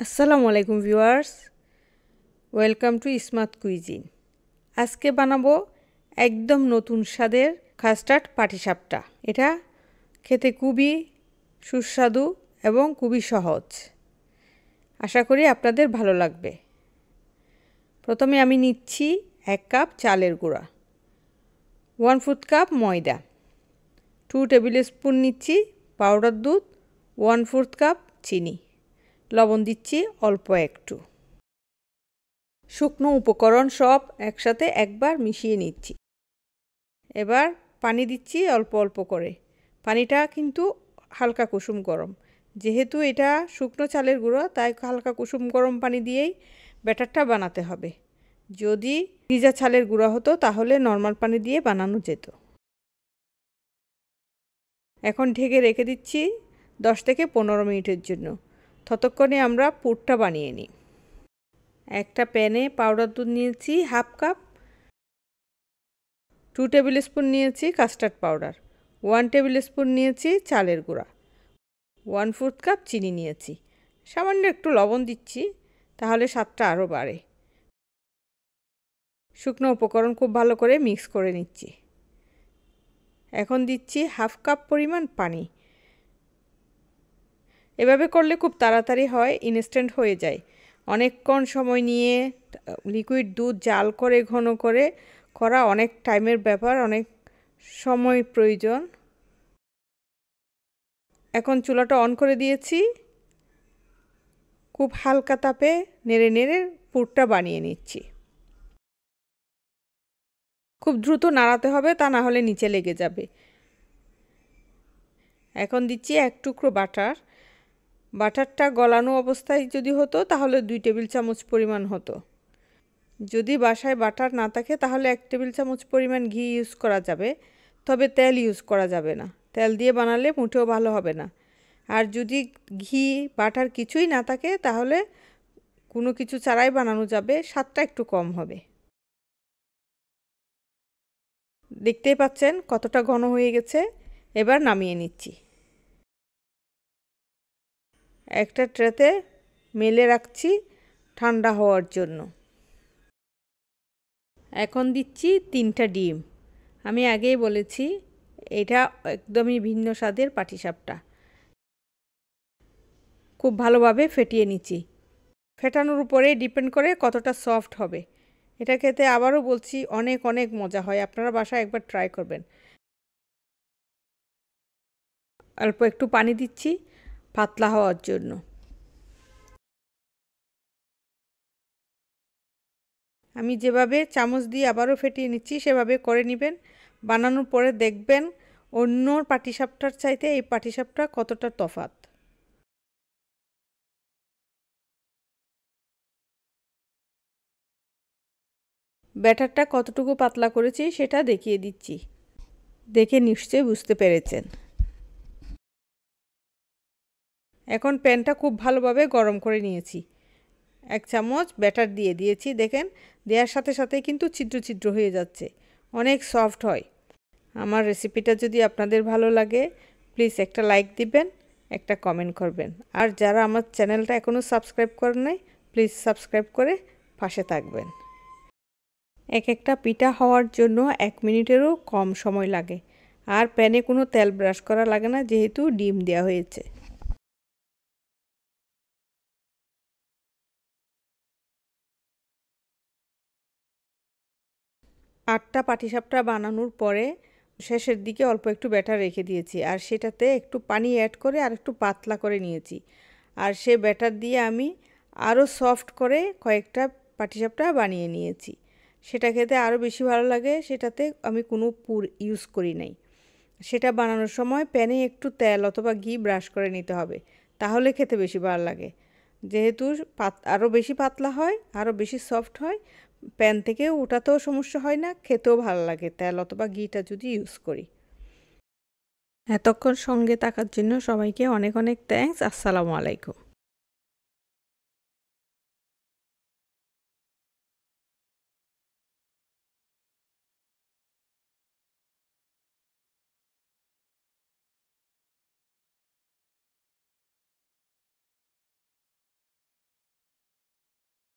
আসসালামু আলাইকুম viewers, welcome to smart cuisine. আজকে বানাবো একদম নতুন স্বাদের কাস্টার্ড পাটিসাপটা। এটা খেতে খুবই সুস্বাদু এবং খুবই সহজ। আশা করি আপনাদের ভালো লাগবে। প্রথমে আমি নিচ্ছি 1 কাপ চালের গুঁড়া, 1/4 কাপ ময়দা, 2 টেবিল স্পুন নিচ্ছি পাউডার দুধ, 1/4 কাপ চিনি, লবণ দিচ্ছি অল্প একটু। শুকনো উপকরণ সব একসাথে একবার মিশিয়ে নিচ্ছি। এবার পানি দিচ্ছি অল্প অল্প করে। পানিটা কিন্তু হালকা কুসুম গরম, যেহেতু এটা শুকনো চালের গুঁড়ো তাই হালকা কুসুম গরম পানি দিয়েই ব্যাটারটা বানাতে হবে। যদি ভিজা চালের গুঁড়া হতো তাহলে নর্মাল পানি দিয়ে বানানো যেত। এখন ঢেকে রেখে দিচ্ছি 10 থেকে 15 মিনিটের জন্য। ততক্ষণে আমরা পুরটা বানিয়ে নিই। একটা প্যানে পাউডার দুধ নিয়েছি 1/2 কাপ, 2 টেবিল স্পুন নিয়েছি কাস্টার্ড পাউডার, 1 টেবিল স্পুন নিয়েছি চালের গুঁড়া, 1/4 কাপ চিনি নিয়েছি। সামান্য একটু লবণ দিচ্ছি, তাহলে স্বাদটা আরও বাড়ে। শুকনো উপকরণ খুব ভালো করে মিক্স করে নিচ্ছি। এখন দিচ্ছি 1/2 কাপ পরিমাণ পানি। এভাবে করলে খুব তাড়াতাড়ি হয়, ইনস্ট্যান্ট হয়ে যায়। অনেকক্ষণ সময় নিয়ে লিকুইড দুধ জাল করে ঘন করে করা অনেক টাইমের ব্যাপার, অনেক সময় প্রয়োজন। এখন চুলাটা অন করে দিয়েছি। খুব হালকা তাপে নেড়ে নেড়ে পুরটা বানিয়ে নিচ্ছি। খুব দ্রুত নাড়াতে হবে, তা না হলে নিচে লেগে যাবে। এখন দিচ্ছি 1 টুকরো বাটার। বাটারটা গলানো অবস্থায় যদি হতো তাহলে 2 টেবিল চামচ পরিমাণ হতো। যদি বাসায় বাটার না থাকে তাহলে 1 টেবিল চামচ পরিমাণ ঘি ইউজ করা যাবে, তবে তেল ইউজ করা যাবে না। তেল দিয়ে বানালে মোটেও ভালো হবে না। আর যদি ঘি বাটার কিছুই না থাকে তাহলে কোনো কিছু ছাড়াই বানানো যাবে, স্বাদটা একটু কম হবে। দেখতেই পাচ্ছেন কতটা ঘন হয়ে গেছে। এবার নামিয়ে নিচ্ছি। একটা ট্রেতে মেলে রাখছি ঠান্ডা হওয়ার জন্য। এখন দিচ্ছি 3টা ডিম। আমি আগেই বলেছি এটা একদমই ভিন্ন স্বাদের পাটিসাপটা। খুব ভালোভাবে ফেটিয়ে নিচ্ছি। ফেটানোর উপরে ডিপেন্ড করে কতটা সফট হবে। এটা খেতে আবারও বলছি অনেক অনেক মজা হয়। আপনারা বাসায় একবার ট্রাই করবেন। অল্প একটু পানি দিচ্ছি পাতলা হওয়ার জন্য। আমি যেভাবে চামচ দিয়ে আবারও ফেটিয়ে নিচ্ছি সেভাবে করে নেবেন। বানানোর পরে দেখবেন অন্য পাটিসাপটার চাইতে এই পাটিসাপটা কতটা তফাৎ। ব্যাটারটা কতটুকু পাতলা করেছি সেটা দেখিয়ে দিচ্ছি। দেখে নিশ্চয়ই বুঝতে পেরেছেন। এখন প্যানটা খুব ভালোভাবে গরম করে নিয়েছি। 1 চামচ ব্যাটার দিয়ে দিয়েছি। দেখেন দেওয়ার সাথে সাথে কিন্তু ছিদ্র ছিদ্র হয়ে যাচ্ছে, অনেক সফট হয়। আমার রেসিপিটা যদি আপনাদের ভালো লাগে প্লিজ একটা লাইক দিবেন, একটা কমেন্ট করবেন। আর যারা আমার চ্যানেলটা এখনও সাবস্ক্রাইব করেন নাই প্লিজ সাবস্ক্রাইব করে পাশে থাকবেন। এক একটা পিঠা হওয়ার জন্য 1 মিনিটেরও কম সময় লাগে। আর প্যানে কোনো তেল ব্রাশ করা লাগে না, যেহেতু ডিম দেওয়া হয়েছে। 8টা পাটিসাপটা বানানোর পরে শেষের দিকে অল্প একটু ব্যাটার রেখে দিয়েছি, আর সেটাতে একটু পানি অ্যাড করে আর একটু পাতলা করে নিয়েছি। আর সে ব্যাটার দিয়ে আমি আরও সফট করে কয়েকটা পাটিসাপটা বানিয়ে নিয়েছি। সেটা খেতে আরও বেশি ভালো লাগে। সেটাতে আমি কোনো পুর ইউজ করি নাই। সেটা বানানোর সময় প্যানে একটু তেল অথবা ঘি ব্রাশ করে নিতে হবে, তাহলে খেতে বেশি ভালো লাগে। যেহেতু আরও বেশি পাতলা হয়, আরও বেশি সফট হয়, প্যান থেকে ওঠাতেও সমস্যা হয় না, খেতেও ভালো লাগে তেল অথবা ঘিটা যদি ইউজ করি। এতক্ষণ সঙ্গে থাকার জন্য সবাইকে অনেক অনেক থ্যাঙ্কস। আসসালামু আলাইকুম।